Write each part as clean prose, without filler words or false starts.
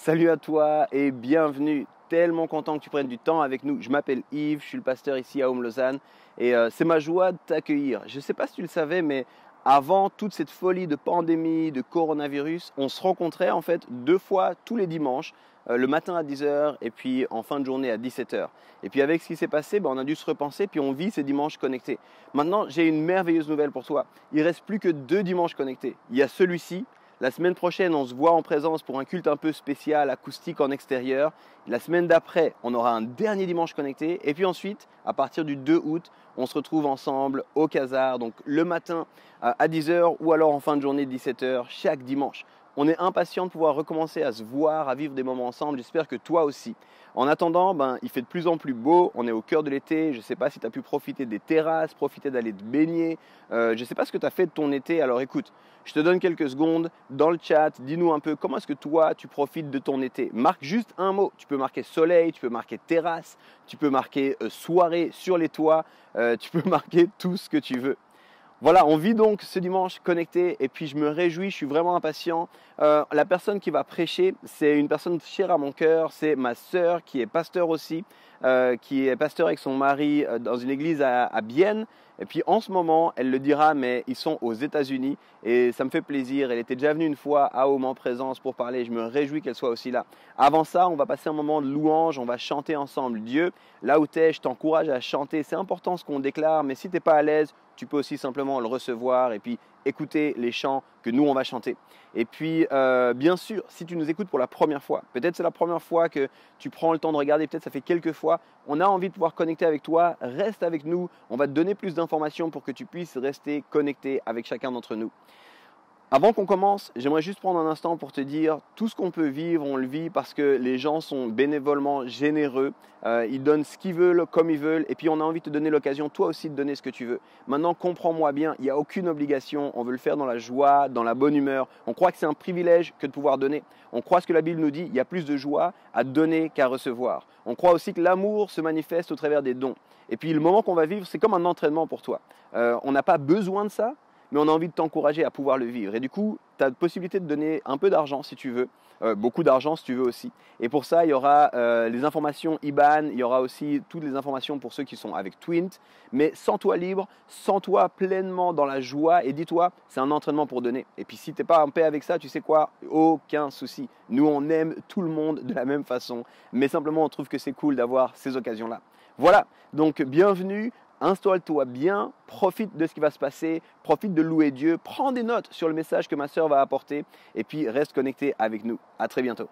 Salut à toi et bienvenue. Tellement content que tu prennes du temps avec nous. Je m'appelle Yves, je suis le pasteur ici à Home Lausanne et c'est ma joie de t'accueillir. Je ne sais pas si tu le savais, mais avant toute cette folie de pandémie, de coronavirus, on se rencontrait en fait 2 fois tous les dimanches, le matin à 10 heures et puis en fin de journée à 17 heures. Et puis avec ce qui s'est passé, on a dû se repenser puis on vit ces dimanches connectés. Maintenant, j'ai une merveilleuse nouvelle pour toi. Il ne reste plus que 2 dimanches connectés. Il y a celui-ci. La semaine prochaine, on se voit en présence pour un culte un peu spécial, acoustique en extérieur. La semaine d'après, on aura un dernier dimanche connecté. Et puis ensuite, à partir du 2 août, on se retrouve ensemble au Casar, donc le matin à 10 heures ou alors en fin de journée 17 heures, chaque dimanche. On est impatient de pouvoir recommencer à se voir, à vivre des moments ensemble. J'espère que toi aussi. En attendant, il fait de plus en plus beau. On est au cœur de l'été. Je ne sais pas si tu as pu profiter des terrasses, profiter d'aller te baigner. Je ne sais pas ce que tu as fait de ton été. Alors écoute, je te donne quelques secondes dans le chat. Dis-nous un peu comment est-ce que toi, tu profites de ton été. Marque juste un mot. Tu peux marquer soleil, tu peux marquer terrasse, tu peux marquer soirée sur les toits, tu peux marquer tout ce que tu veux. Voilà, on vit donc ce dimanche connecté et puis je me réjouis, je suis vraiment impatient. La personne qui va prêcher, c'est une personne chère à mon cœur, c'est ma sœur qui est pasteur aussi, qui est pasteur avec son mari dans une église à Bienne. Et puis en ce moment, elle le dira, mais ils sont aux États-Unis et ça me fait plaisir. Elle était déjà venue une fois à Home en présence pour parler. Je me réjouis qu'elle soit aussi là. Avant ça, on va passer un moment de louange, on va chanter ensemble Dieu. Là où tu es, je t'encourage à chanter. C'est important ce qu'on déclare, mais si tu n'es pas à l'aise, tu peux aussi simplement le recevoir et puis écouter les chants que nous, on va chanter. Et puis, bien sûr, si tu nous écoutes pour la première fois, peut-être c'est la première fois que tu prends le temps de regarder, peut-être ça fait quelques fois, on a envie de pouvoir connecter avec toi, reste avec nous, on va te donner plus d'informations pour que tu puisses rester connecté avec chacun d'entre nous. Avant qu'on commence, j'aimerais juste prendre un instant pour te dire tout ce qu'on peut vivre, on le vit parce que les gens sont bénévolement généreux, ils donnent ce qu'ils veulent, comme ils veulent, et puis on a envie de te donner l'occasion, toi aussi, de donner ce que tu veux. Maintenant, comprends-moi bien, il n'y a aucune obligation, on veut le faire dans la joie, dans la bonne humeur. On croit que c'est un privilège que de pouvoir donner. On croit ce que la Bible nous dit, il y a plus de joie à donner qu'à recevoir. On croit aussi que l'amour se manifeste au travers des dons. Et puis le moment qu'on va vivre, c'est comme un entraînement pour toi. On n'a pas besoin de ça, mais on a envie de t'encourager à pouvoir le vivre. Et du coup, tu as la possibilité de donner un peu d'argent si tu veux, beaucoup d'argent si tu veux aussi. Et pour ça, il y aura les informations IBAN, il y aura aussi toutes les informations pour ceux qui sont avec Twint. Mais sens-toi libre, sens-toi pleinement dans la joie et dis-toi, c'est un entraînement pour donner. Et puis si tu n'es pas en paix avec ça, tu sais quoi, aucun souci. Nous, on aime tout le monde de la même façon, mais simplement on trouve que c'est cool d'avoir ces occasions-là. Voilà, donc bienvenue. Installe-toi bien, profite de ce qui va se passer, profite de louer Dieu, prends des notes sur le message que ma sœur va apporter et puis reste connecté avec nous. À très bientôt.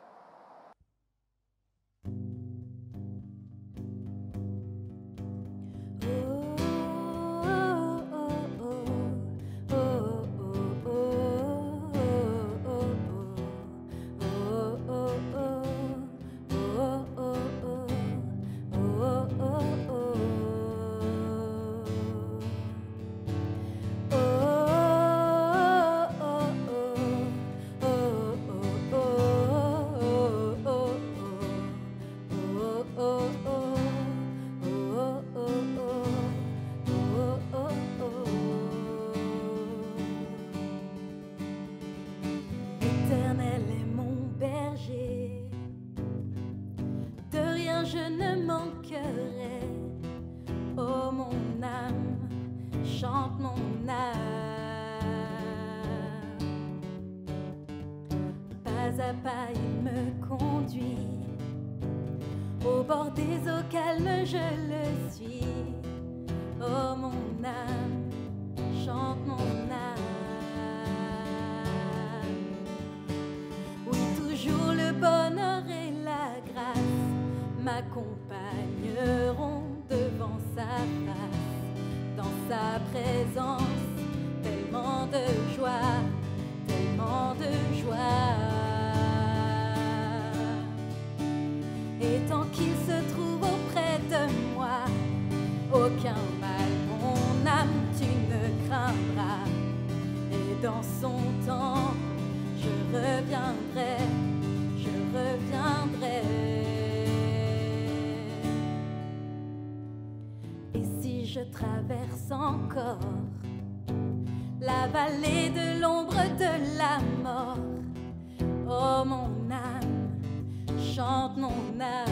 L'Éternel est mon berger, de rien je ne manquerai. Oh mon âme, chante mon âme. Pas à pas il me conduit, au bord des eaux calmes je le suis. Oh mon âme, chante mon âme. Oui, toujours le bonheur et la grâce m'accompagneront devant sa face. Dans sa présence, tellement de joie, tellement de joie. Et tant qu'il se trouve auprès de moi, aucun mal, mon âme, tu ne craindras. Et dans son temps, je reviendrai, je reviendrai. Et si je traverse encore la vallée de l'ombre de la mort, oh mon âme, chante mon âme.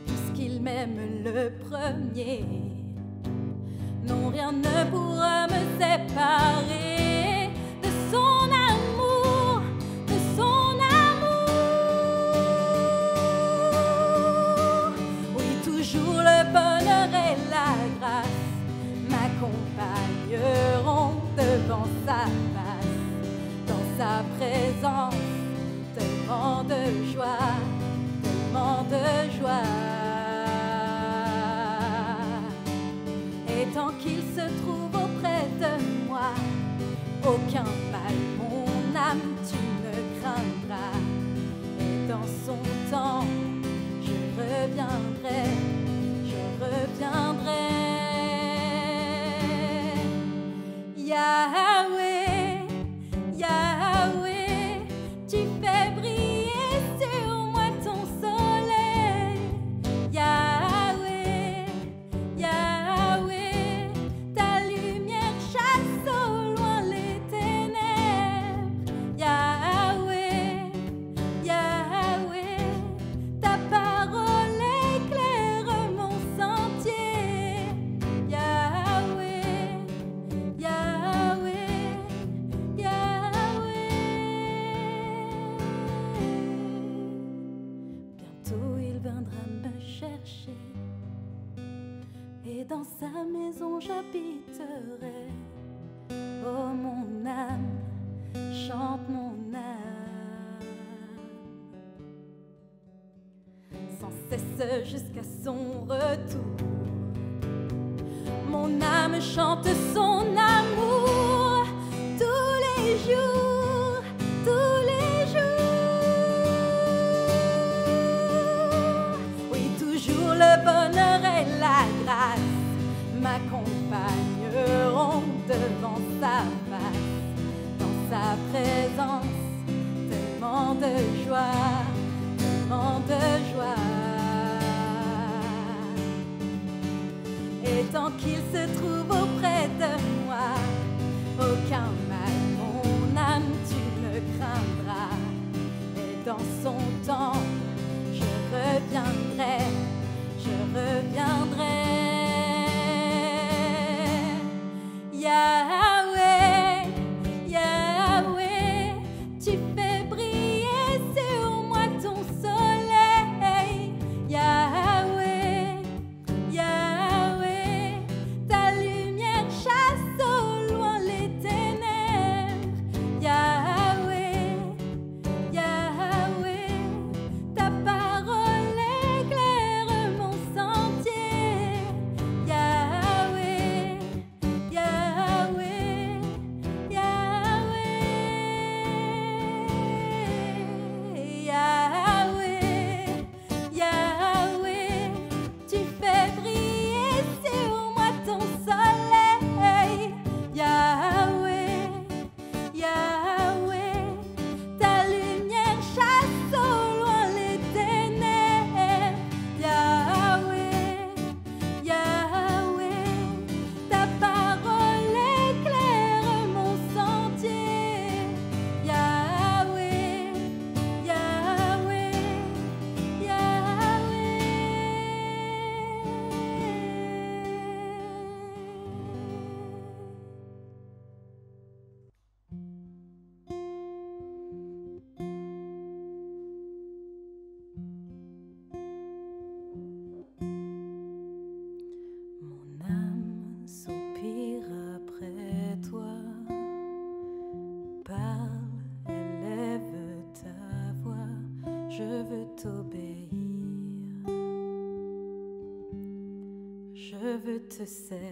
Puisqu'il m'aime le premier, non, rien ne pourra me séparer de son amour, de son amour. Oui, toujours le bonheur et la grâce m'accompagneront devant sa face, dans sa présence, tellement de joie, tellement de joie. Et tant qu'il se trouve auprès de moi, aucun mal, mon âme, tu ne craindras. Et dans son temps, je reviendrai, je reviendrai. Yahweh, Yahweh, tu fais briller sur moi ton soleil. Yahweh, Yahweh, ta lumière chasse au loin les ténèbres. Yahweh, Yahweh, ta parole éclaire mon sentier. Yahweh, Yahweh, Yahweh. Bientôt il viendra me chercher, et dans sa maison j'habiterai. Oh mon âme, chante mon âme, sans cesse jusqu'à son retour. Mon âme chante son amour tous les jours, tous les jours. Oui, toujours le bonheur et la grâce m'accompagneront devant sa face, dans sa présence, tellement de joie, tellement de joie. Et tant qu'il se trouve auprès de moi, aucun mal, mon âme, tu ne craindras. Et dans son temps, je reviendrai, je reviendrai. Yahweh, Yahweh, tu fais briller sur moi ton soleil. Yahweh, Yahweh, ta lumière chasse au loin les ténèbres. Yahweh, Yahweh, ta parole éclaire mon sentier. Yahweh, Yahweh, Yahweh, Yahweh, Yahweh, tu fais briller sur moi ton soleil. Yahweh, Yahweh, ta lumière chasse au loin les ténèbres. Yahweh, Yahweh, ta parole éclaire mon sentier. Yahweh, Yahweh, Mon âme soupire après toi, parle, élève ta voix, je veux t'obéir, je veux te servir.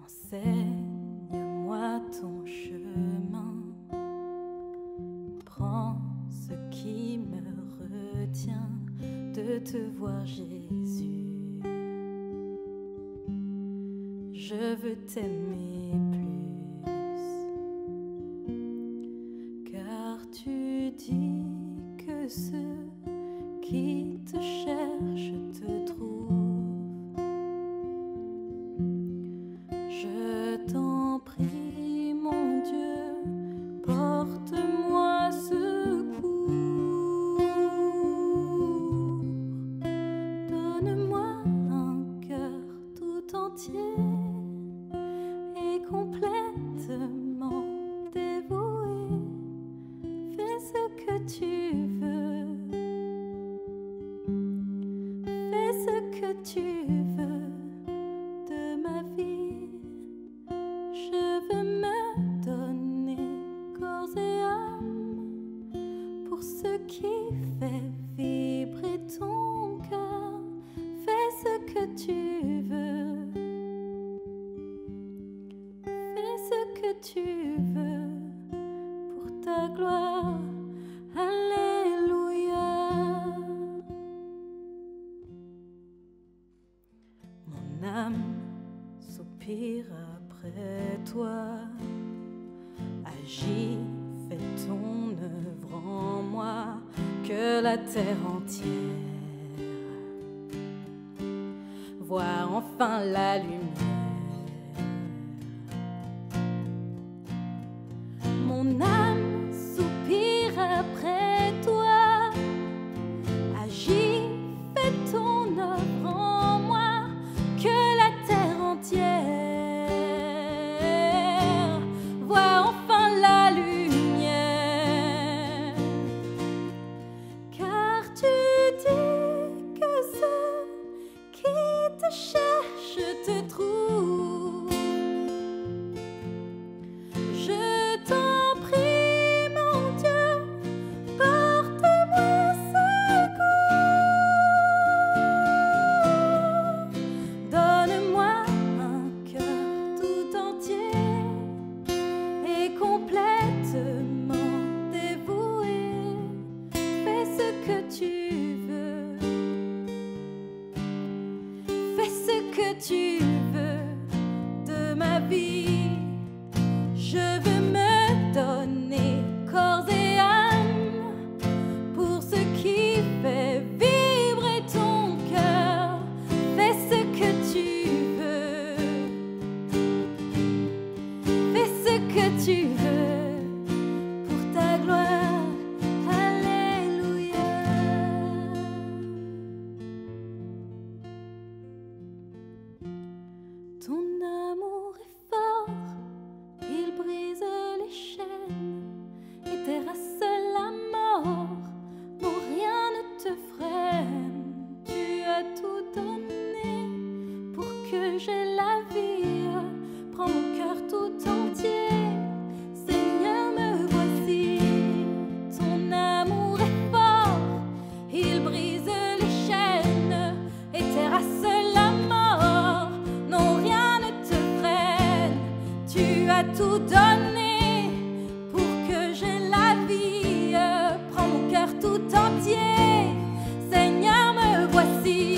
Enseigne-moi ton chemin, prends ce qui me retient de te voir, Jésus. Je veux t'aimer plus, car tu dis que ceux qui te cherchent te trouvent. Je t'en prie, tu veux. Fais ce que tu veux de ma vie. Je veux me donner corps et âme pour ce qui fait vibrer ton cœur. Fais ce que tu veux. Fais ce que tu veux pour ta gloire. Alléluia. Mon âme soupire après toi. Agis, fais ton œuvre en moi, que la terre entière voit enfin la lumière. Mon âme soupire après toi. Agis, fais ton œuvre en moi, que la terre entière voit enfin la lumière. Car tu dis que ceux qui te cherchent te trouvent. Je t'en prie, mon Dieu, porte-moi secours. Donne-moi un cœur tout entier et complètement dévoué. Fais ce que tu veux. Fais ce que tu veux de ma vie. Je veux me donner corps et âme pour ce qui fait vibrer ton cœur. Fais ce que tu veux. Fais ce que tu veux pour ta gloire. Alléluia. Ton amour est fort, il brise les chaînes et terrasse la mort. Non, rien ne te freine. Tu as tout donné pour que j'aie la vie. Prends mon cœur tout entier. Seigneur, me voici. Ton amour est fort, il brise les chaînes et terrasse la mort. Non, rien ne te freine. Tu as tout donné pour que j'aie la vie. Prends mon cœur tout entier. Seigneur, me voici.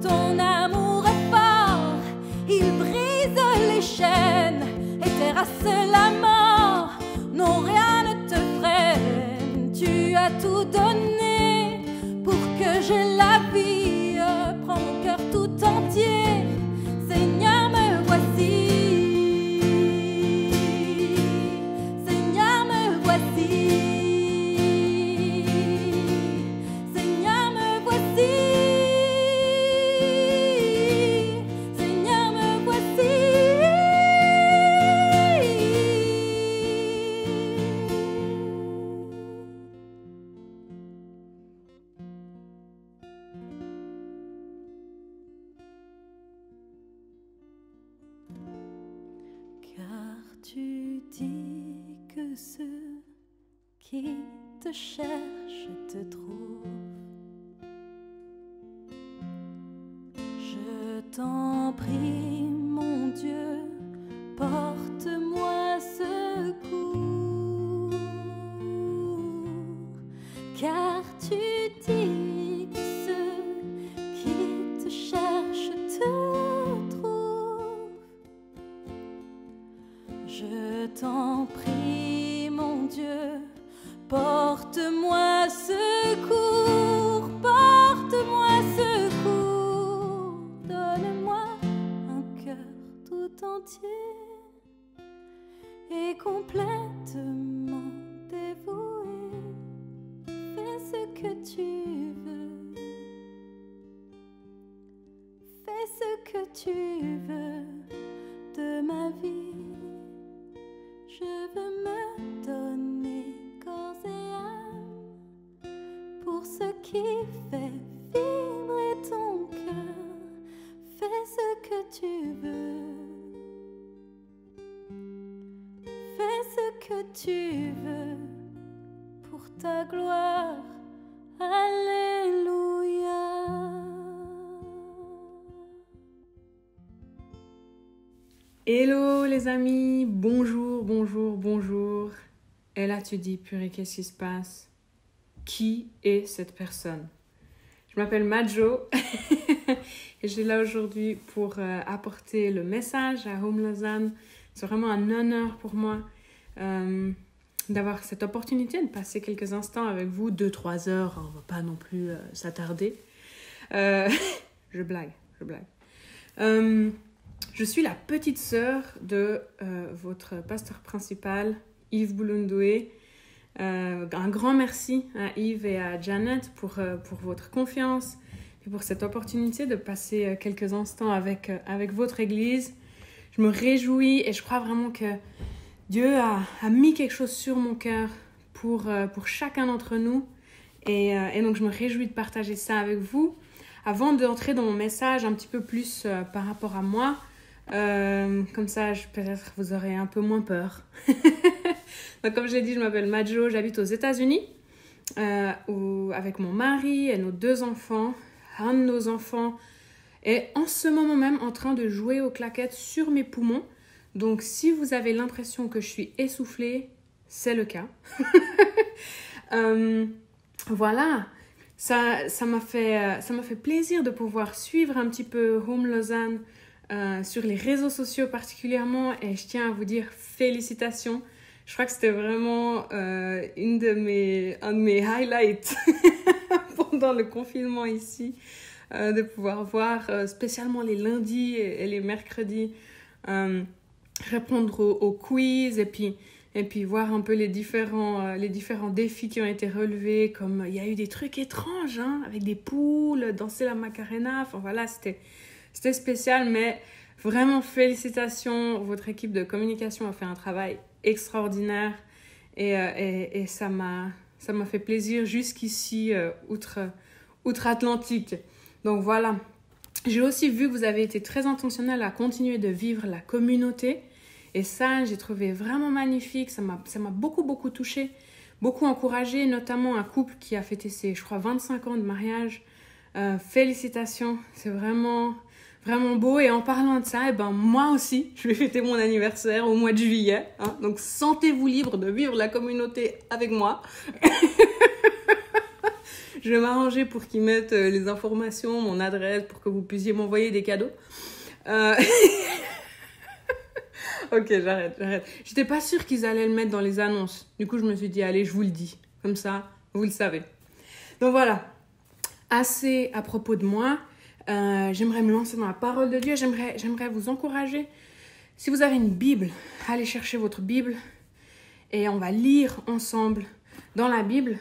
Ton amour est fort, il brise les chaînes et terrasse la mort. Non, rien ne te freine. Tu as tout donné pour que j'aie la vie. Prends mon cœur tout entier. Seigneur, me voici. Seigneur, me voici. Seigneur, me voici. Seigneur, me voici. Car tu dis que ceux qui te cherchent te trouvent. Je t'en prie, mon Dieu, porte-moi secours. Car tu dis que ceux qui te cherchent te trouvent. Je t'en prie, mon Dieu, porte-moi secours, porte-moi secours. Donne-moi un cœur tout entier et complètement dévoué. Fais ce que tu veux. Fais ce que tu veux de ma vie. Je veux me donner corps et âme pour ce qui fait vibrer ton cœur. Fais ce que tu veux. Fais ce que tu veux pour ta gloire. Alléluia. Hello les amis, bonjour, bonjour, bonjour. Et là tu dis, purée, qu'est-ce qui se passe? Qui est cette personne? Je m'appelle Majo et je suis là aujourd'hui pour apporter le message à Home Lausanne. C'est vraiment un honneur pour moi d'avoir cette opportunité de passer quelques instants avec vous, 2-3 heures, on ne va pas non plus s'attarder. Je blague. Je suis la petite sœur de votre pasteur principal, Yves Boulundoué. Un grand merci à Yves et à Janet pour votre confiance et pour cette opportunité de passer quelques instants avec votre église. Je me réjouis et je crois vraiment que Dieu a mis quelque chose sur mon cœur pour chacun d'entre nous. Et donc je me réjouis de partager ça avec vous. Avant d'entrer dans mon message un petit peu plus par rapport à moi, comme ça peut-être vous aurez un peu moins peur. Donc, comme je l'ai dit, je m'appelle Majo, j'habite aux États-Unis avec mon mari et nos 2 enfants. Un de nos enfants est en ce moment même en train de jouer aux claquettes sur mes poumons. Donc si vous avez l'impression que je suis essoufflée, c'est le cas. Voilà, ça m'a fait plaisir de pouvoir suivre un petit peu Home Lausanne sur les réseaux sociaux particulièrement, et je tiens à vous dire félicitations. Je crois que c'était vraiment un de mes highlights pendant le confinement ici, de pouvoir voir spécialement les lundis et les mercredis répondre aux quiz et puis voir un peu les différents défis qui ont été relevés, comme il y a eu des trucs étranges avec des poules, danser la Macarena, enfin voilà, c'était spécial, mais vraiment félicitations, votre équipe de communication a fait un travail extraordinaire et ça m'a fait plaisir jusqu'ici outre-Atlantique. Donc voilà, j'ai aussi vu que vous avez été très intentionnel à continuer de vivre la communauté et ça j'ai trouvé vraiment magnifique, ça m'a beaucoup touchée, beaucoup encouragée, notamment un couple qui a fêté ses, je crois, 25 ans de mariage. Félicitations, c'est vraiment beau. Et en parlant de ça, moi aussi, je vais fêter mon anniversaire au mois de juillet. Donc, sentez-vous libre de vivre la communauté avec moi. Je vais m'arranger pour qu'ils mettent les informations, mon adresse, pour que vous puissiez m'envoyer des cadeaux. Ok, j'arrête. J'étais pas sûre qu'ils allaient le mettre dans les annonces. Du coup, je me suis dit, allez, je vous le dis. Comme ça, vous le savez. Donc voilà, assez à propos de moi. J'aimerais me lancer dans la parole de Dieu. J'aimerais vous encourager. Si vous avez une Bible, allez chercher votre Bible et on va lire ensemble dans la Bible.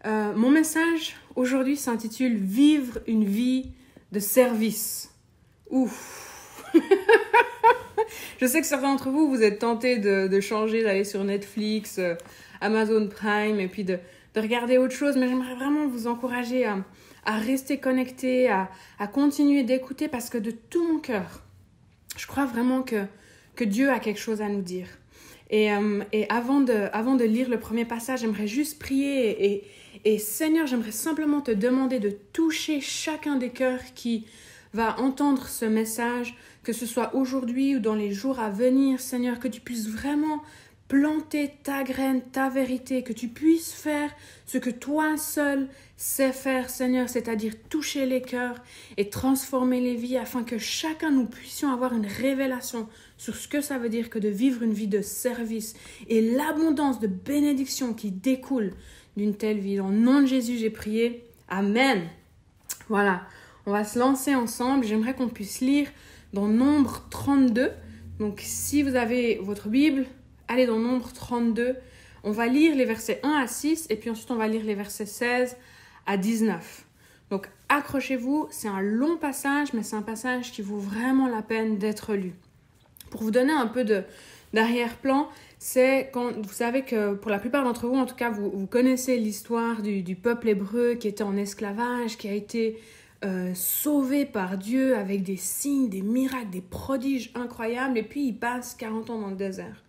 Mon message aujourd'hui s'intitule « Vivre une vie de service ». Ouf. Je sais que certains d'entre vous, vous êtes tentés de changer, d'aller sur Netflix, Amazon Prime et puis de regarder autre chose, mais j'aimerais vraiment vous encourager à rester connecté, à continuer d'écouter, parce que de tout mon cœur, je crois vraiment que Dieu a quelque chose à nous dire. Et avant de lire le premier passage, j'aimerais juste prier et Seigneur, j'aimerais simplement te demander de toucher chacun des cœurs qui va entendre ce message, que ce soit aujourd'hui ou dans les jours à venir, Seigneur, que tu puisses vraiment planter ta graine, ta vérité, que tu puisses faire ce que toi seul sais faire, Seigneur, c'est-à-dire toucher les cœurs et transformer les vies, afin que chacun nous puissions avoir une révélation sur ce que ça veut dire que de vivre une vie de service et l'abondance de bénédictions qui découle d'une telle vie. Dans le nom de Jésus, j'ai prié. Amen. Voilà, on va se lancer ensemble. J'aimerais qu'on puisse lire dans Nombre 32. Donc, si vous avez votre Bible, allez dans Nombre 32. On va lire les versets 1 à 6 et puis ensuite on va lire les versets 16 à 19. Donc, accrochez-vous, c'est un long passage, mais c'est un passage qui vaut vraiment la peine d'être lu. Pour vous donner un peu d'arrière-plan, C'est quand vous savez que pour la plupart d'entre vous, en tout cas, vous connaissez l'histoire du peuple hébreu qui était en esclavage, qui a été sauvé par Dieu avec des signes, des miracles, des prodiges incroyables, et puis il passe 40 ans dans le désert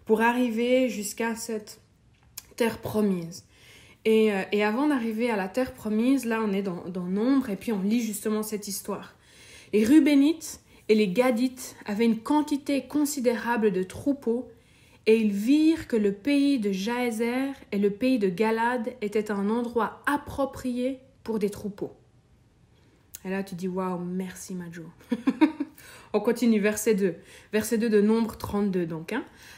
pour arriver jusqu'à cette terre promise. Et avant d'arriver à la terre promise, là on est dans Nombre, et puis on lit justement cette histoire. Les Rubénites et les Gadites avaient une quantité considérable de troupeaux, et ils virent que le pays de Jaézer et le pays de Galad étaient un endroit approprié pour des troupeaux. Et là, tu dis, waouh, merci Majo. On continue, verset 2. Verset 2 de Nombre 32, donc.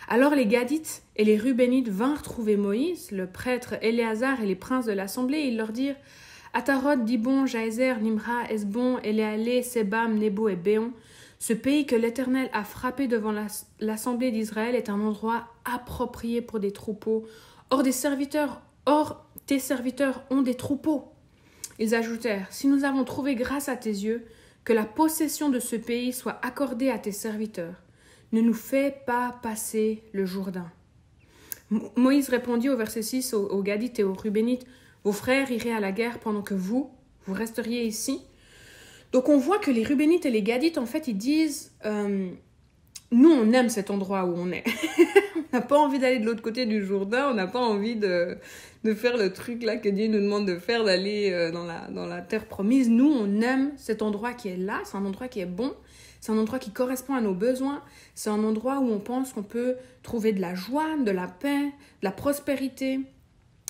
Alors les Gadites et les Rubénites vinrent trouver Moïse, le prêtre Éléazar et les princes de l'assemblée, et ils leur dirent, Atarot, Dibon, Jaézer, Nimra, Esbon, Éléalé, Sebam, Nebo et Béon, ce pays que l'Éternel a frappé devant l'assemblée d'Israël est un endroit approprié pour des troupeaux. Or, tes serviteurs ont des troupeaux. Ils ajoutèrent, si nous avons trouvé grâce à tes yeux, que la possession de ce pays soit accordée à tes serviteurs. Ne nous fais pas passer le Jourdain. Moïse répondit au verset 6 aux Gadites et aux Rubénites, vos frères iraient à la guerre pendant que vous resteriez ici. Donc on voit que les Rubénites et les Gadites, en fait, ils disent, nous on aime cet endroit où on est. On n'a pas envie d'aller de l'autre côté du Jourdain, on n'a pas envie de faire le truc là que Dieu nous demande de faire, d'aller dans la terre promise. Nous, on aime cet endroit qui est là, c'est un endroit qui est bon, c'est un endroit qui correspond à nos besoins, c'est un endroit où on pense qu'on peut trouver de la joie, de la paix, de la prospérité.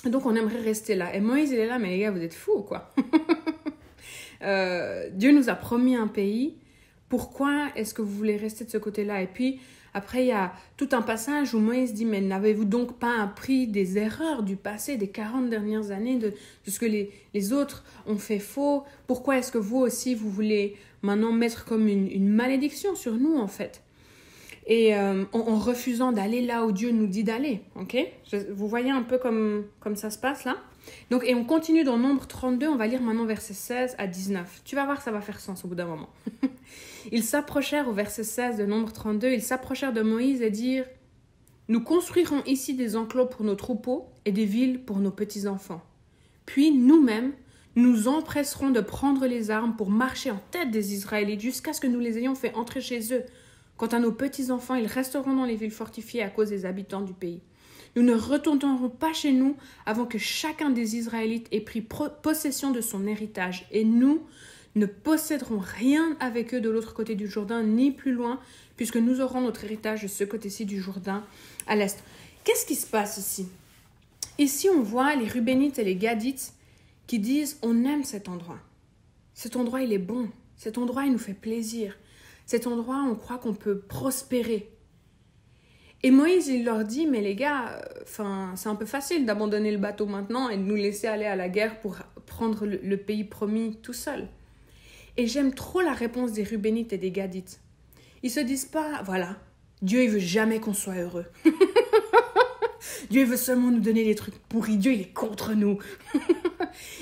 Donc on aimerait rester là. Et Moïse, il est là, mais les gars, vous êtes fous, quoi. Dieu nous a promis un pays. Pourquoi est-ce que vous voulez rester de ce côté-là? Et puis, après, il y a tout un passage où Moïse dit, mais n'avez-vous donc pas appris des erreurs du passé, des 40 dernières années, de ce que les autres ont fait faux? Pourquoi est-ce que vous aussi, vous voulez maintenant mettre comme une malédiction sur nous, en fait? Et en refusant d'aller là où Dieu nous dit d'aller, ok? Vous voyez un peu comme ça se passe là? Donc, et on continue dans Nombre 32, on va lire maintenant versets 16 à 19. Tu vas voir, ça va faire sens au bout d'un moment. Ils s'approchèrent au verset 16 de Nombre 32, ils s'approchèrent de Moïse et dirent « Nous construirons ici des enclos pour nos troupeaux et des villes pour nos petits-enfants. Puis nous-mêmes, nous empresserons de prendre les armes pour marcher en tête des Israélites jusqu'à ce que nous les ayons fait entrer chez eux. Quant à nos petits-enfants, ils resteront dans les villes fortifiées à cause des habitants du pays. Nous ne retournerons pas chez nous avant que chacun des Israélites ait pris possession de son héritage. Et nous ne posséderons rien avec eux de l'autre côté du Jourdain, ni plus loin, puisque nous aurons notre héritage de ce côté-ci du Jourdain, à l'est. » Qu'est-ce qui se passe ici? Ici, on voit les Rubénites et les Gadites qui disent « On aime cet endroit. Cet endroit, il est bon. Cet endroit, il nous fait plaisir. Cet endroit, on croit qu'on peut prospérer. » Et Moïse, il leur dit, mais les gars, c'est un peu facile d'abandonner le bateau maintenant et de nous laisser aller à la guerre pour prendre le pays promis tout seul. Et j'aime trop la réponse des Rubénites et des Gadites. Ils se disent pas, voilà, Dieu, il veut jamais qu'on soit heureux. Dieu, il veut seulement nous donner des trucs pourris. Dieu, il est contre nous.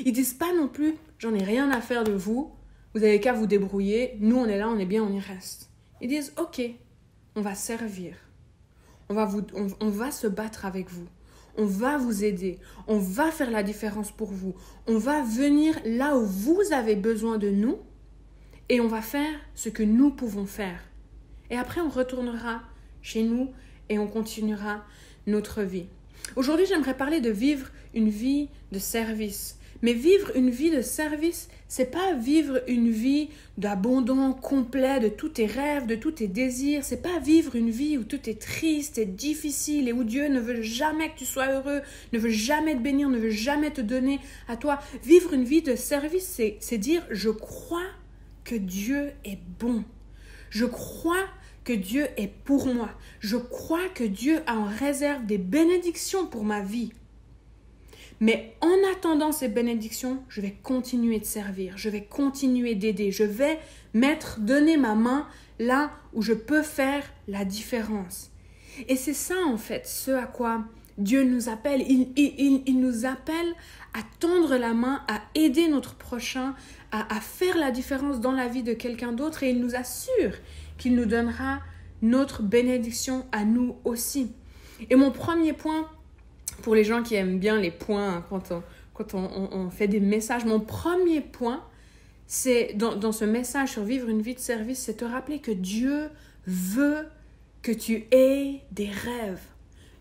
Ils disent pas non plus, j'en ai rien à faire de vous. Vous avez qu'à vous débrouiller. Nous, on est là, on est bien, on y reste. Ils disent, ok, on va servir. On va se battre avec vous. On va vous aider. On va faire la différence pour vous. On va venir là où vous avez besoin de nous et on va faire ce que nous pouvons faire. Et après, on retournera chez nous et on continuera notre vie. Aujourd'hui, j'aimerais parler de vivre une vie de service. Mais vivre une vie de service, c'est pas vivre une vie d'abandon complet de tous tes rêves, de tous tes désirs. C'est pas vivre une vie où tout est triste et difficile et où Dieu ne veut jamais que tu sois heureux, ne veut jamais te bénir, ne veut jamais te donner à toi. Vivre une vie de service, c'est dire je crois que Dieu est bon. Je crois que Dieu est pour moi. Je crois que Dieu a en réserve des bénédictions pour ma vie. Mais en attendant ces bénédictions, je vais continuer de servir, je vais continuer d'aider, je vais donner ma main là où je peux faire la différence. Et c'est ça en fait, ce à quoi Dieu nous appelle. Il nous appelle à tendre la main, à aider notre prochain, à faire la différence dans la vie de quelqu'un d'autre et il nous assure qu'il nous donnera notre bénédiction à nous aussi. Et mon premier point, pour les gens qui aiment bien les points quand on fait des messages, mon premier point, c'est dans ce message sur vivre une vie de service, c'est te rappeler que Dieu veut que tu aies des rêves.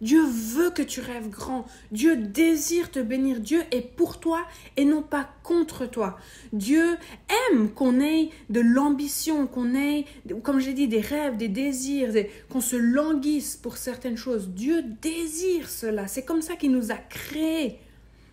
Dieu veut que tu rêves grand. Dieu désire te bénir. Dieu est pour toi et non pas contre toi. Dieu aime qu'on ait de l'ambition, qu'on ait, comme j'ai dit, des rêves, des désirs, qu'on se languisse pour certaines choses. Dieu désire cela. C'est comme ça qu'il nous a créés.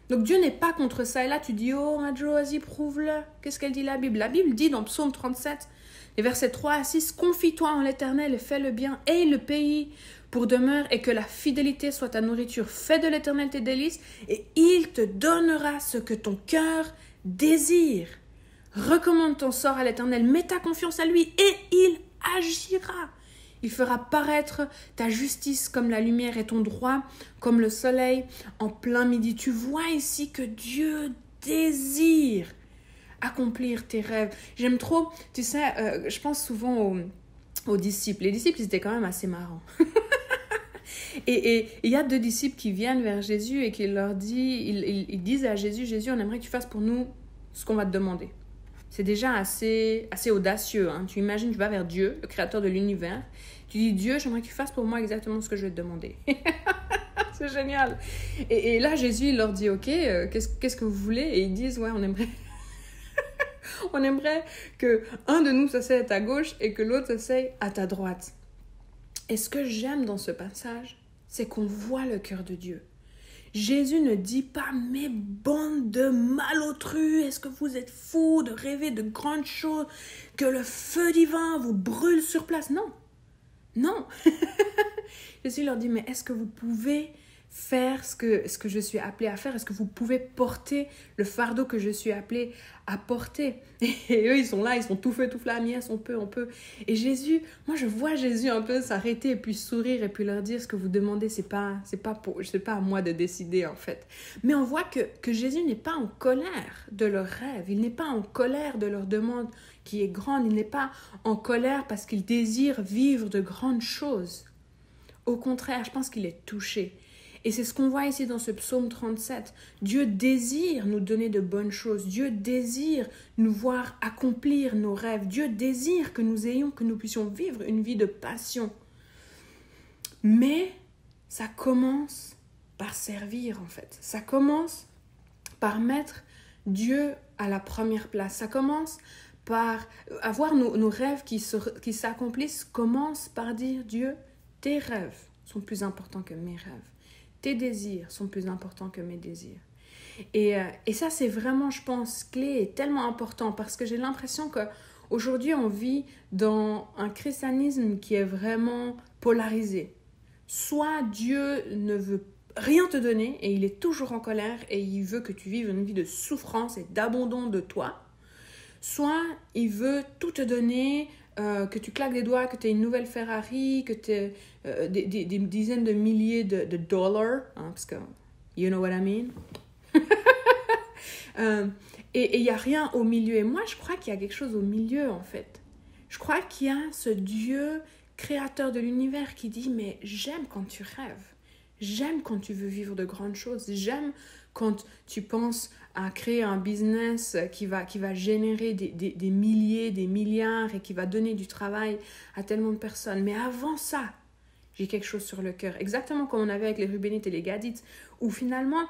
Donc Dieu n'est pas contre ça. Et là, tu dis, oh, Madjo, vas-y, prouve-le. Qu'est-ce qu'elle dit la Bible? La Bible dit dans Psaume 37, les versets 3 à 6, « Confie-toi en l'Éternel et fais le bien, aie le pays pour demeure et que la fidélité soit ta nourriture. Fais de l'Éternel tes délices et il te donnera ce que ton cœur désire. Recommande ton sort à l'Éternel, mets ta confiance à lui et il agira. Il fera paraître ta justice comme la lumière et ton droit comme le soleil en plein midi. » Tu vois ici que Dieu désire accomplir tes rêves. J'aime trop, tu sais, je pense souvent aux disciples. Les disciples, ils étaient quand même assez marrants. Et il y a 2 disciples qui viennent vers Jésus et qui leur ils disent à Jésus, « Jésus, on aimerait que tu fasses pour nous ce qu'on va te demander. » C'est déjà assez audacieux. Hein. Tu imagines, tu vas vers Dieu, le créateur de l'univers. Tu dis, Dieu, j'aimerais que tu fasses pour moi exactement ce que je vais te demander. C'est génial. Et là, Jésus il leur dit, ok, qu'est-ce que vous voulez? Et ils disent, ouais, on aimerait... on aimerait que un de nous s'asseye à ta gauche et que l'autre s'asseye à ta droite. Et ce que j'aime dans ce passage, c'est qu'on voit le cœur de Dieu. Jésus ne dit pas « Mais bande de malotrus, est-ce que vous êtes fous de rêver de grandes choses, que le feu divin vous brûle sur place ?» Non, non. Jésus leur dit « Mais est-ce que vous pouvez faire ce que je suis appelé à faire? Est-ce que vous pouvez porter le fardeau que je suis appelé à porter ?» Et eux, ils sont là, ils sont tout feu, tout flamme, yes, on peut. Et Jésus, moi je vois Jésus un peu s'arrêter et puis sourire et puis leur dire, ce que vous demandez, c'est pas à moi de décider en fait. Mais on voit que Jésus n'est pas en colère de leurs rêves, il n'est pas en colère de leur demande qui est grande, il n'est pas en colère parce qu'il désire vivre de grandes choses. Au contraire, je pense qu'il est touché. Et c'est ce qu'on voit ici dans ce psaume 37. Dieu désire nous donner de bonnes choses. Dieu désire nous voir accomplir nos rêves. Dieu désire que nous puissions vivre une vie de passion. Mais ça commence par servir en fait. Ça commence par mettre Dieu à la première place. Ça commence par avoir nos rêves qui s'accomplissent. Commence par dire, Dieu, tes rêves sont plus importants que mes rêves. Tes désirs sont plus importants que mes désirs. Et ça, c'est vraiment, je pense, clé et tellement important parce que j'ai l'impression qu'aujourd'hui, on vit dans un christianisme qui est vraiment polarisé. Soit Dieu ne veut rien te donner et il est toujours en colère et il veut que tu vives une vie de souffrance et d'abandon de toi. Soit il veut tout te donner, que tu claques des doigts, que tu aies une nouvelle Ferrari, que tu aies des dizaines de milliers de dollars, hein, parce que, you know what I mean? Et il n'y a rien au milieu. Et moi, je crois qu'il y a quelque chose au milieu, en fait. Je crois qu'il y a ce Dieu créateur de l'univers qui dit, mais j'aime quand tu rêves. J'aime quand tu veux vivre de grandes choses. J'aime quand tu penses à créer un business qui va générer des milliers, des milliards et qui va donner du travail à tellement de personnes. Mais avant ça, j'ai quelque chose sur le cœur. Exactement comme on avait avec les Rubénites et les Gadites, où finalement,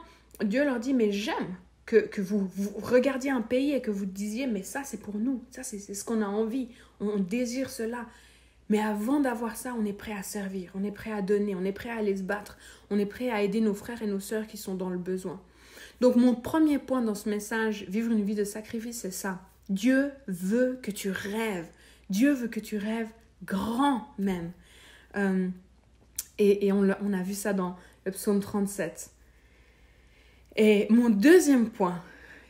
Dieu leur dit, mais j'aime que vous regardiez un pays et que vous disiez, mais ça c'est pour nous, ça c'est ce qu'on a envie, on désire cela. Mais avant d'avoir ça, on est prêt à servir, on est prêt à donner, on est prêt à aller se battre, on est prêt à aider nos frères et nos sœurs qui sont dans le besoin. Donc mon premier point dans ce message, vivre une vie de sacrifice, c'est ça. Dieu veut que tu rêves. Dieu veut que tu rêves grand même. Et on a vu ça dans le psaume 37. Et mon deuxième point,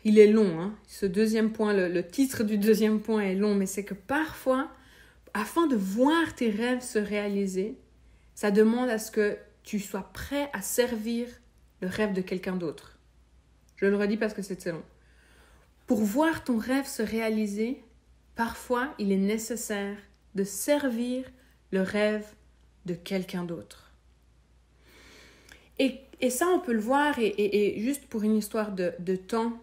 il est long. Hein? Ce deuxième point, le titre du deuxième point est long, mais c'est que parfois, afin de voir tes rêves se réaliser, ça demande à ce que tu sois prêt à servir le rêve de quelqu'un d'autre. Je le redis parce que c'est long. Pour voir ton rêve se réaliser, parfois, il est nécessaire de servir le rêve de quelqu'un d'autre. Et ça, on peut le voir, et juste pour une histoire de temps,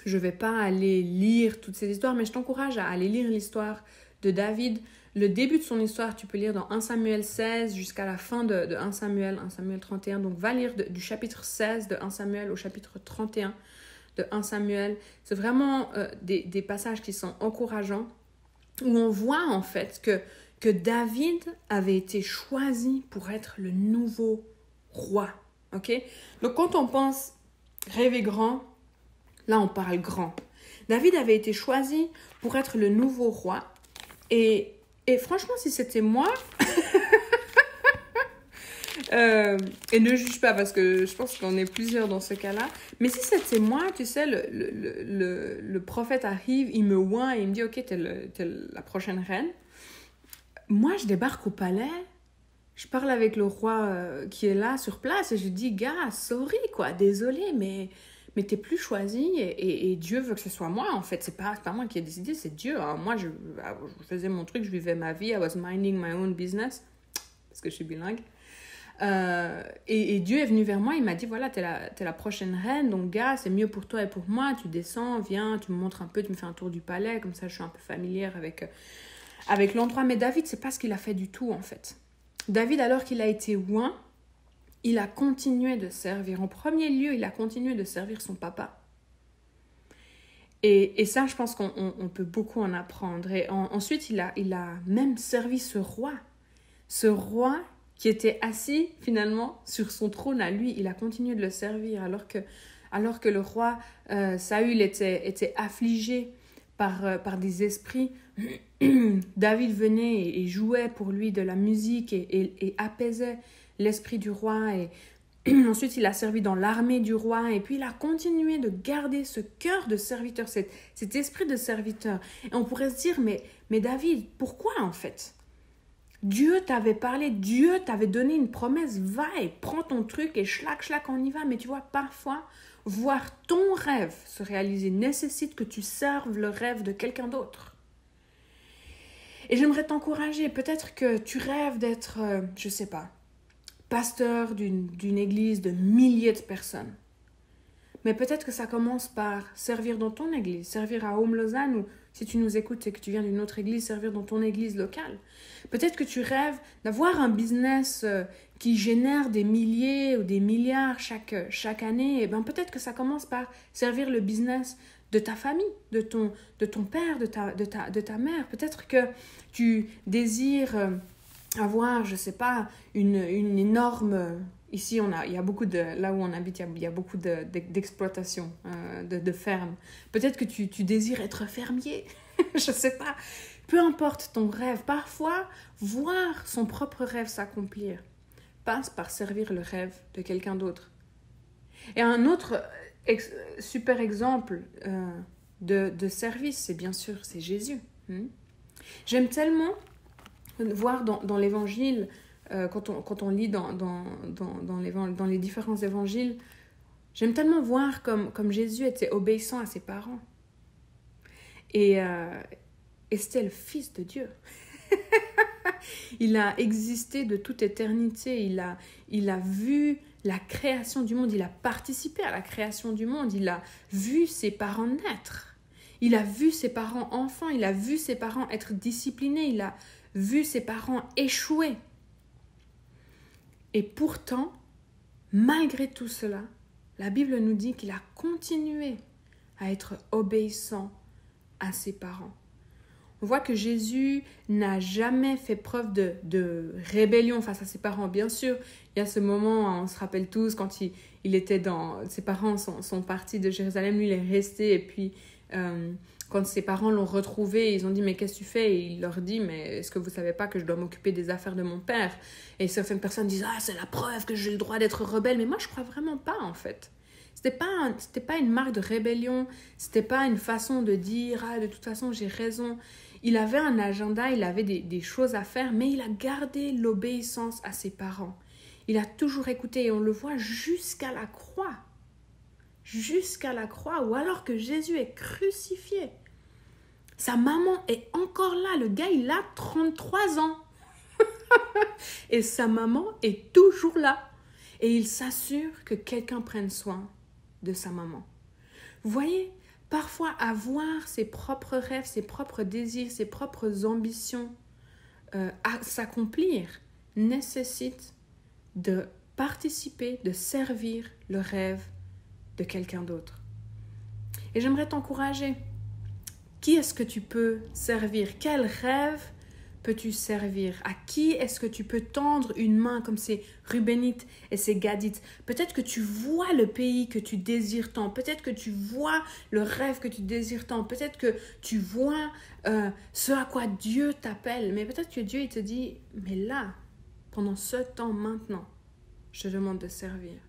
je ne vais pas aller lire toutes ces histoires, mais je t'encourage à aller lire l'histoire de David. Le début de son histoire, tu peux lire dans 1 Samuel 16 jusqu'à la fin de 1 Samuel 31. Donc, va lire du chapitre 16 de 1 Samuel au chapitre 31 de 1 Samuel. C'est vraiment des passages qui sont encourageants, où on voit en fait que David avait été choisi pour être le nouveau roi. Ok? Donc, quand on pense rêver grand, là, on parle grand. David avait été choisi pour être le nouveau roi. Et franchement, si c'était moi... et ne juge pas, parce que je pense qu'on est plusieurs dans ce cas-là. Mais si c'était moi, tu sais, le prophète arrive, il me oint et il me dit « Ok, t'es la prochaine reine. » Moi, je débarque au palais. Je parle avec le roi qui est là sur place et je dis, gars, sorry quoi, désolé, mais t'es plus choisi et Dieu veut que ce soit moi en fait. C'est pas moi qui ai décidé, c'est Dieu. Alors, moi, je faisais mon truc, je vivais ma vie, I was minding my own business, parce que je suis bilingue. Et Dieu est venu vers moi, il m'a dit, voilà, t'es la prochaine reine, donc gars, c'est mieux pour toi et pour moi, tu descends, viens, tu me montres un peu, tu me fais un tour du palais, comme ça je suis un peu familière avec l'endroit. Mais David, c'est pas ce qu'il a fait du tout en fait. David, alors qu'il a été oint, il a continué de servir. En premier lieu, il a continué de servir son papa. Et ça, je pense qu'on peut beaucoup en apprendre. Et ensuite, il a même servi ce roi. Ce roi qui était assis, finalement, sur son trône à lui. Il a continué de le servir alors que le roi Saül était affligé par des esprits. David venait et jouait pour lui de la musique et apaisait l'esprit du roi. Et ensuite, il a servi dans l'armée du roi. Et puis, il a continué de garder ce cœur de serviteur, cet esprit de serviteur. Et on pourrait se dire, mais David, pourquoi en fait ? Dieu t'avait parlé, Dieu t'avait donné une promesse, va et prends ton truc et schlac, on y va. Mais tu vois, parfois, voir ton rêve se réaliser nécessite que tu serves le rêve de quelqu'un d'autre. Et j'aimerais t'encourager, peut-être que tu rêves d'être, je sais pas, pasteur d'une église de milliers de personnes. Mais peut-être que ça commence par servir dans ton église, servir à Home Lausanne, ou si tu nous écoutes et que tu viens d'une autre église, servir dans ton église locale. Peut-être que tu rêves d'avoir un business qui génère des milliers ou des milliards chaque année. Et ben peut-être que ça commence par servir le business de ta famille, de ton père, de ta mère. Peut-être que tu désires avoir, je sais pas, une énorme... Ici, il y a beaucoup là où on habite, il y a beaucoup d'exploitation, de fermes. Peut-être que tu désires être fermier, je sais pas. Peu importe ton rêve, parfois, voir son propre rêve s'accomplir passe par servir le rêve de quelqu'un d'autre. Et un autre super exemple de service, c'est bien sûr, c'est Jésus. J'aime tellement voir dans l'Évangile, quand on lit dans les différents évangiles, j'aime tellement voir comme Jésus était obéissant à ses parents. Et c'était le Fils de Dieu. Il a existé de toute éternité. Il a vu la création du monde. Il a participé à la création du monde. Il a vu ses parents naître. Il a vu ses parents enfants. Il a vu ses parents être disciplinés. Il a vu ses parents échouer. Et pourtant, malgré tout cela, la Bible nous dit qu'il a continué à être obéissant à ses parents. On voit que Jésus n'a jamais fait preuve de rébellion face à ses parents. Bien sûr, il y a ce moment, on se rappelle tous, quand il était ses parents sont partis de Jérusalem, lui il est resté, et puis quand ses parents l'ont retrouvé, ils ont dit « Mais qu'est-ce que tu fais ?» Et il leur dit « Mais est-ce que vous ne savez pas que je dois m'occuper des affaires de mon père ?» Et certaines personnes disent « Ah, c'est la preuve que j'ai le droit d'être rebelle. » Mais moi, je ne crois vraiment pas, en fait. C'était pas une marque de rébellion, c'était pas une façon de dire « Ah, de toute façon, j'ai raison. » Il avait un agenda, il avait des choses à faire, mais il a gardé l'obéissance à ses parents. Il a toujours écouté, et on le voit jusqu'à la croix. Jusqu'à la croix, ou alors que Jésus est crucifié. Sa maman est encore là. Le gars, il a 33 ans. Et sa maman est toujours là. et il s'assure que quelqu'un prenne soin de sa maman. Vous voyez, parfois avoir ses propres rêves, ses propres désirs, ses propres ambitions à s'accomplir nécessite de participer, de servir le rêve de quelqu'un d'autre. Et j'aimerais t'encourager. Qui est-ce que tu peux servir? Quel rêve peux-tu servir? À qui est-ce que tu peux tendre une main comme ces Rubénites et ces Gadites? Peut-être que tu vois le pays que tu désires tant. Peut-être que tu vois le rêve que tu désires tant. Peut-être que tu vois ce à quoi Dieu t'appelle. Mais peut-être que Dieu il te dit, mais là, pendant ce temps maintenant, je te demande de servir.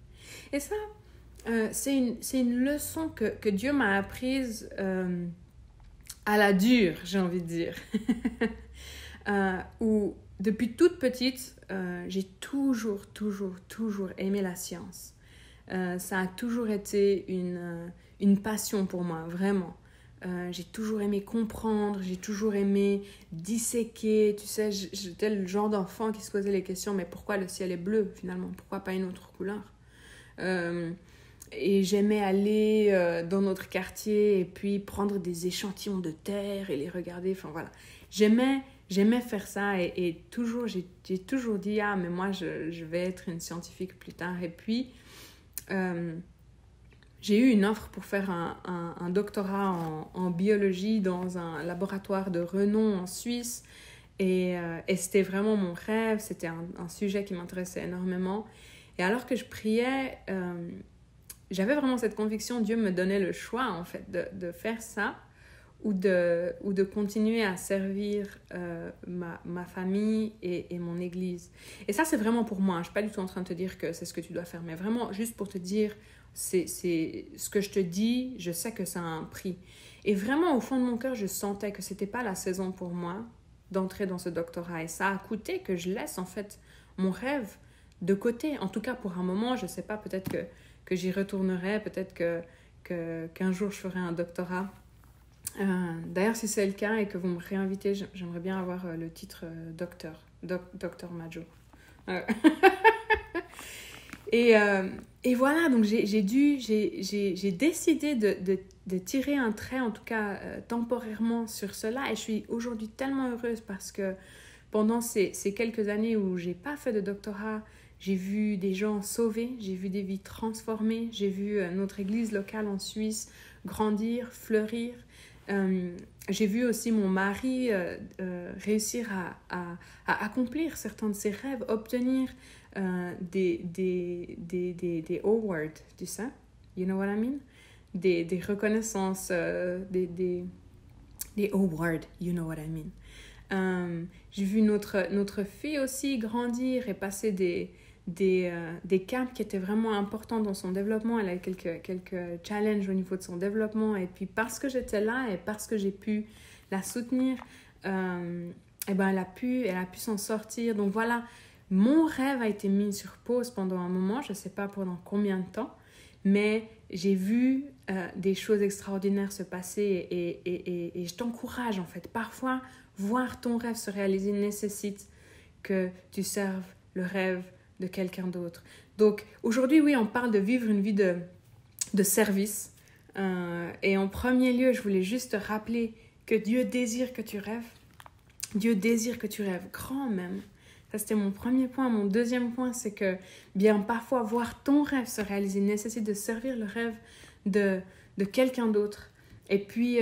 Et ça, c'est une leçon que Dieu m'a apprise à la dure, j'ai envie de dire. Où depuis toute petite, j'ai toujours aimé la science. Ça a toujours été une passion pour moi, vraiment. J'ai toujours aimé comprendre, j'ai toujours aimé disséquer. Tu sais, j'étais le genre d'enfant qui se posait les questions, mais pourquoi le ciel est bleu finalement? Pourquoi pas une autre couleur? Et j'aimais aller dans notre quartier et puis prendre des échantillons de terre et les regarder. Enfin voilà, j'aimais faire ça et toujours, j'ai toujours dit, ah mais moi je vais être une scientifique plus tard. Et puis, j'ai eu une offre pour faire un doctorat en biologie dans un laboratoire de renom en Suisse. Et c'était vraiment mon rêve, c'était un sujet qui m'intéressait énormément. Et alors que je priais, j'avais vraiment cette conviction, Dieu me donnait le choix en fait de faire ça ou de continuer à servir ma famille et mon église. Et ça, c'est vraiment pour moi. Je ne suis pas du tout en train de te dire que c'est ce que tu dois faire, mais vraiment juste pour te dire, c'est ce que je te dis, je sais que ça a un prix. Et vraiment, au fond de mon cœur, je sentais que ce n'était pas la saison pour moi d'entrer dans ce doctorat. Et ça a coûté que je laisse en fait mon rêve de côté. En tout cas, pour un moment, je ne sais pas, peut-être que j'y retournerai, peut-être qu'un jour, je ferai un doctorat. D'ailleurs, si c'est le cas et que vous me réinvitez, j'aimerais bien avoir le titre docteur Majo. Et voilà, donc j'ai décidé de tirer un trait, en tout cas temporairement, sur cela. Et je suis aujourd'hui tellement heureuse parce que pendant ces quelques années où j'ai pas fait de doctorat, j'ai vu des gens sauvés, j'ai vu des vies transformées, j'ai vu notre église locale en Suisse grandir, fleurir. J'ai vu aussi mon mari réussir à accomplir certains de ses rêves, obtenir des awards, tu sais? You know what I mean? Des reconnaissances, des awards, you know what I mean? J'ai vu notre fille aussi grandir et passer des caps qui étaient vraiment importants dans son développement. Elle a eu quelques challenges au niveau de son développement. Et puis parce que j'étais là et parce que j'ai pu la soutenir, et ben elle a pu s'en sortir. Donc voilà, mon rêve a été mis sur pause pendant un moment. Je ne sais pas pendant combien de temps. Mais j'ai vu des choses extraordinaires se passer et je t'encourage en fait. Parfois, voir ton rêve se réaliser nécessite que tu serves le rêve de quelqu'un d'autre. Donc aujourd'hui, oui, on parle de vivre une vie de service. Et en premier lieu, je voulais juste te rappeler que Dieu désire que tu rêves. Dieu désire que tu rêves grand même. Ça, c'était mon premier point. Mon deuxième point, c'est que bien parfois, voir ton rêve se réaliser nécessite de servir le rêve de quelqu'un d'autre. Et puis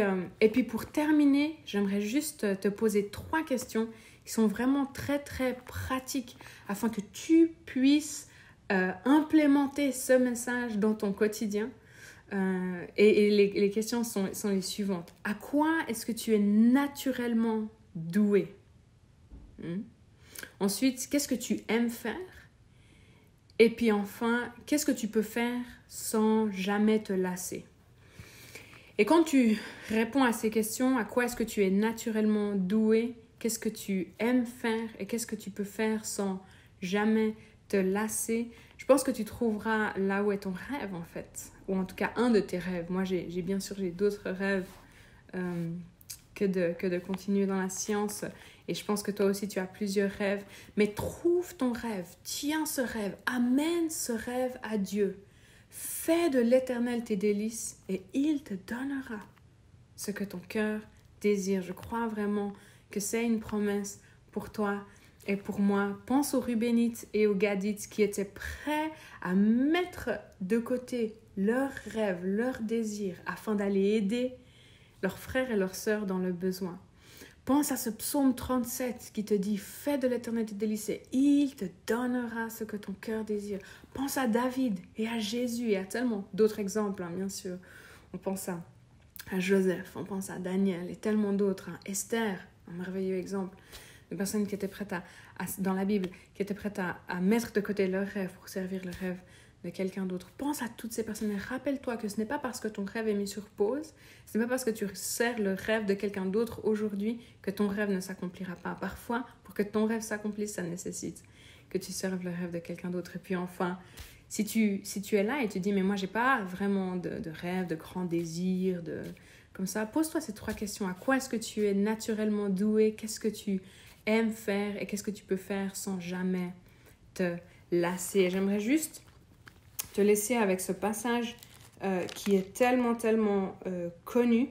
pour terminer, j'aimerais juste te poser 3 questions qui sont vraiment très, très pratiques afin que tu puisses implémenter ce message dans ton quotidien. Et les questions sont les suivantes. À quoi est-ce que tu es naturellement doué? Ensuite, qu'est-ce que tu aimes faire? Et puis enfin, qu'est-ce que tu peux faire sans jamais te lasser? Et quand tu réponds à ces questions, à quoi est-ce que tu es naturellement doué? Qu'est-ce que tu aimes faire? Et qu'est-ce que tu peux faire sans jamais te lasser? Je pense que tu trouveras là où est ton rêve en fait. Ou en tout cas un de tes rêves. Moi, j'ai d'autres rêves que de continuer dans la science. Et je pense que toi aussi, tu as plusieurs rêves. Mais trouve ton rêve, tiens ce rêve, amène ce rêve à Dieu. Fais de l'Éternel tes délices et il te donnera ce que ton cœur désire. Je crois vraiment que c'est une promesse pour toi et pour moi. Pense aux Rubénites et aux Gadites qui étaient prêts à mettre de côté leurs rêves, leurs désirs afin d'aller aider leurs frères et leurs sœurs dans le besoin. Pense à ce psaume 37 qui te dit « Fais de l'Éternel tes délices et il te donnera ce que ton cœur désire. » Pense à David et à Jésus et à tellement d'autres exemples, bien sûr. On pense à Joseph, on pense à Daniel et tellement d'autres. Esther, un merveilleux exemple de personnes qui étaient prêtes dans la Bible, qui étaient prêtes à mettre de côté leurs rêves pour servir le rêve de quelqu'un d'autre. Pense à toutes ces personnes et rappelle-toi que ce n'est pas parce que ton rêve est mis sur pause, ce n'est pas parce que tu sers le rêve de quelqu'un d'autre aujourd'hui que ton rêve ne s'accomplira pas. Parfois, pour que ton rêve s'accomplisse, ça nécessite que tu serves le rêve de quelqu'un d'autre. Et puis enfin, si tu es là et tu dis « mais moi, j'ai pas vraiment de rêve, de grands désirs, comme ça », pose-toi ces 3 questions. À quoi est-ce que tu es naturellement doué? Qu'est-ce que tu aimes faire? Et qu'est-ce que tu peux faire sans jamais te lasser? J'aimerais juste te laisser avec ce passage qui est tellement connu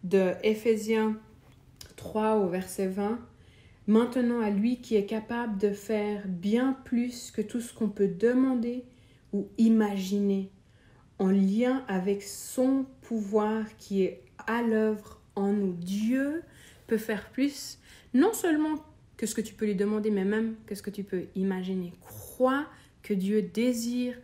de Éphésiens 3 au verset 20. « Maintenant à lui qui est capable de faire bien plus que tout ce qu'on peut demander ou imaginer, en lien avec son pouvoir qui est à l'œuvre en nous. » Dieu peut faire plus, non seulement que ce que tu peux lui demander, mais même que ce que tu peux imaginer. Crois que Dieu désire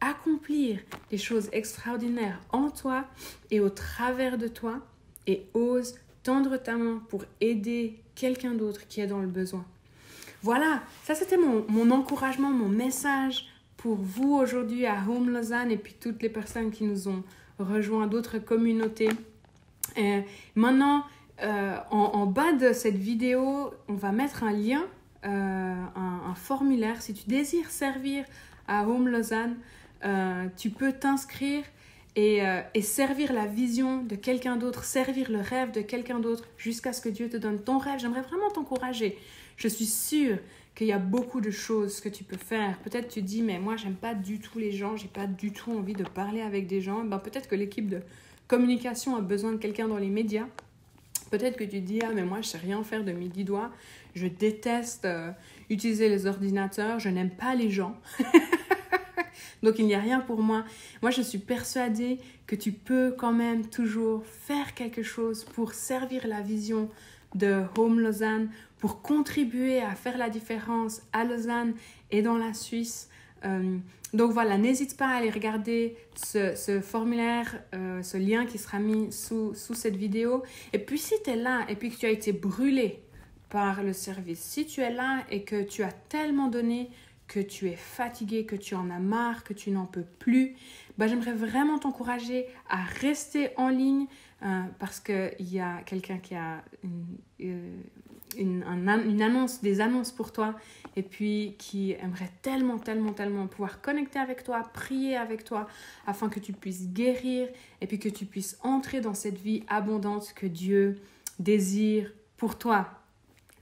accomplir des choses extraordinaires en toi et au travers de toi et ose tendre ta main pour aider quelqu'un d'autre qui est dans le besoin. Voilà, ça c'était mon encouragement, mon message pour vous aujourd'hui à Home Lausanne et puis toutes les personnes qui nous ont rejoints d'autres communautés. Maintenant, en bas de cette vidéo, on va mettre un lien, un formulaire. Si tu désires servir à Home Lausanne, tu peux t'inscrire et servir la vision de quelqu'un d'autre, servir le rêve de quelqu'un d'autre jusqu'à ce que Dieu te donne ton rêve. J'aimerais vraiment t'encourager. Je suis sûre qu'il y a beaucoup de choses que tu peux faire. Peut-être tu dis, mais moi, j'aime pas du tout les gens, j'ai pas du tout envie de parler avec des gens. Peut-être que l'équipe de communication a besoin de quelqu'un dans les médias. Peut-être que tu dis, mais moi, je sais rien faire de mes 10 doigts. Je déteste utiliser les ordinateurs, je n'aime pas les gens. Donc, il n'y a rien pour moi. Moi, je suis persuadée que tu peux quand même toujours faire quelque chose pour servir la vision de Home Lausanne, pour contribuer à faire la différence à Lausanne et dans la Suisse. Donc voilà, n'hésite pas à aller regarder ce formulaire, ce lien qui sera mis sous cette vidéo. Et puis si tu es là et puis que tu as été brûlé par le service, si tu es là et que tu as tellement donné que tu es fatigué, que tu en as marre, que tu n'en peux plus, j'aimerais vraiment t'encourager à rester en ligne parce qu'il y a quelqu'un qui a des annonces pour toi et puis qui aimerait tellement pouvoir connecter avec toi, prier avec toi afin que tu puisses guérir et puis que tu puisses entrer dans cette vie abondante que Dieu désire pour toi.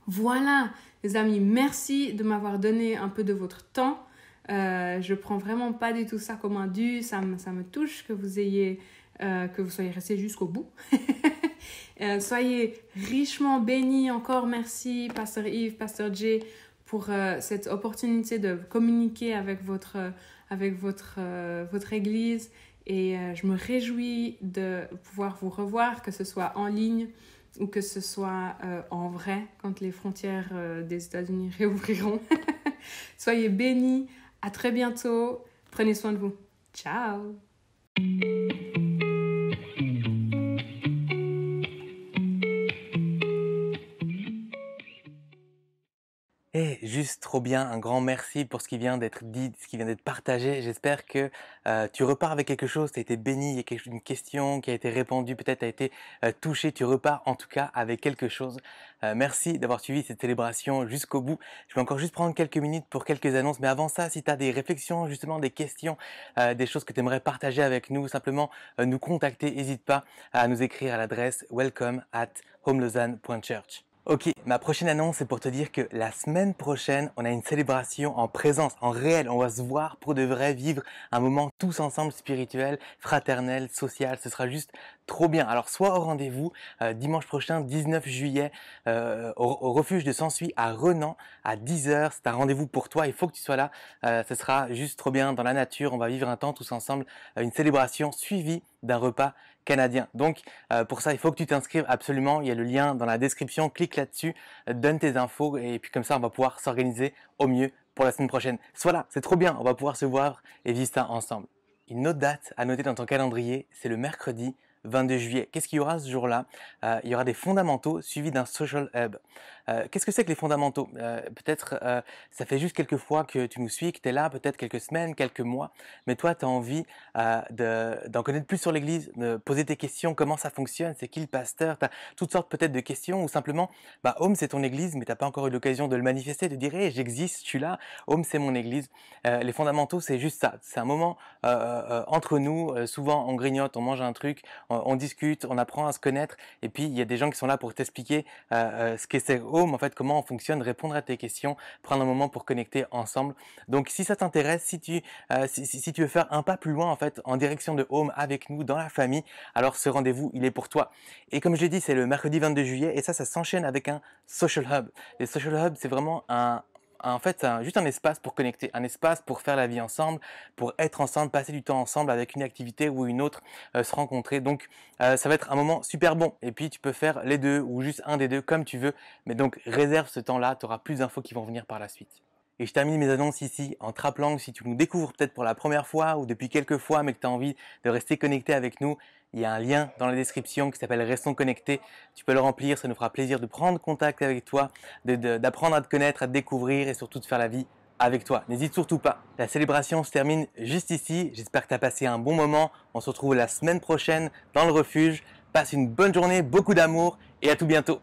Voilà, les amis, merci de m'avoir donné un peu de votre temps. Je prends vraiment pas du tout ça comme un dû. Ça me touche que vous soyez restés jusqu'au bout. Soyez richement bénis. Encore merci, Pasteur Yves, Pasteur Jay, pour cette opportunité de communiquer avec votre église. Et je me réjouis de pouvoir vous revoir, que ce soit en ligne ou que ce soit en vrai, quand les frontières des États-Unis réouvriront. Soyez bénis, à très bientôt, prenez soin de vous. Ciao! juste trop bien. Un grand merci pour ce qui vient d'être dit, ce qui vient d'être partagé. J'espère que tu repars avec quelque chose, tu as été béni, il y a une question qui a été répondue, peut-être tu as été touché, tu repars en tout cas avec quelque chose. Merci d'avoir suivi cette célébration jusqu'au bout. Je vais encore juste prendre quelques minutes pour quelques annonces, mais avant ça, si tu as des réflexions, justement des questions, des choses que tu aimerais partager avec nous, simplement nous contacter, n'hésite pas à nous écrire à l'adresse welcome@homelausanne.church. Ok, ma prochaine annonce, c'est pour te dire que la semaine prochaine, on a une célébration en présence, en réel. On va se voir pour de vrai, vivre un moment tous ensemble spirituel, fraternel, social. Ce sera juste trop bien. Alors, sois au rendez-vous dimanche prochain, 19 juillet, au refuge de Sansuy à Renan, à 10h. C'est un rendez-vous pour toi. Il faut que tu sois là. Ce sera juste trop bien dans la nature. On va vivre un temps tous ensemble, une célébration suivie d'un repas canadien. Donc, pour ça, il faut que tu t'inscrives absolument. Il y a le lien dans la description. Clique là-dessus, donne tes infos et puis comme ça, on va pouvoir s'organiser au mieux pour la semaine prochaine. Sois là, c'est trop bien. On va pouvoir se voir et vivre ça ensemble. Une autre date à noter dans ton calendrier, c'est le mercredi 22 juillet. Qu'est-ce qu'il y aura ce jour-là? Il y aura des fondamentaux suivis d'un social hub. Qu'est-ce que c'est que les fondamentaux? Peut-être ça fait juste quelques fois que tu nous suis, que tu es là, peut-être quelques semaines, quelques mois, mais toi tu as envie d'en connaître plus sur l'église, de poser tes questions, comment ça fonctionne, c'est qui le pasteur, tu as toutes sortes peut-être de questions ou simplement Home c'est ton église mais tu n'as pas encore eu l'occasion de le manifester, de dire hey, j'existe, je suis là, Home c'est mon église. Les fondamentaux c'est juste ça, c'est un moment entre nous, souvent on grignote, on mange un truc, on discute, on apprend à se connaître et puis il y a des gens qui sont là pour t'expliquer ce qu'est c'est Home, en fait, comment on fonctionne, répondre à tes questions, prendre un moment pour connecter ensemble. Donc si ça t'intéresse, si tu veux faire un pas plus loin en fait en direction de Home avec nous dans la famille, alors ce rendez-vous il est pour toi. Et comme je l'ai dit, c'est le mercredi 22 juillet et ça s'enchaîne avec un social hub. Les social hubs c'est vraiment en fait, c'est juste un espace pour connecter, un espace pour faire la vie ensemble, pour être ensemble, passer du temps ensemble avec une activité ou une autre, se rencontrer. Donc, ça va être un moment super bon. Et puis, tu peux faire les deux ou juste un des deux comme tu veux. Mais donc, réserve ce temps-là, tu auras plus d'infos qui vont venir par la suite. Et je termine mes annonces ici en te rappelant que si tu nous découvres peut-être pour la première fois ou depuis quelques fois mais que tu as envie de rester connecté avec nous, il y a un lien dans la description qui s'appelle Restons connectés. Tu peux le remplir, ça nous fera plaisir de prendre contact avec toi, d'apprendre à te connaître, à te découvrir et surtout de faire la vie avec toi. N'hésite surtout pas. La célébration se termine juste ici. J'espère que tu as passé un bon moment. On se retrouve la semaine prochaine dans le refuge. Passe une bonne journée, beaucoup d'amour et à tout bientôt.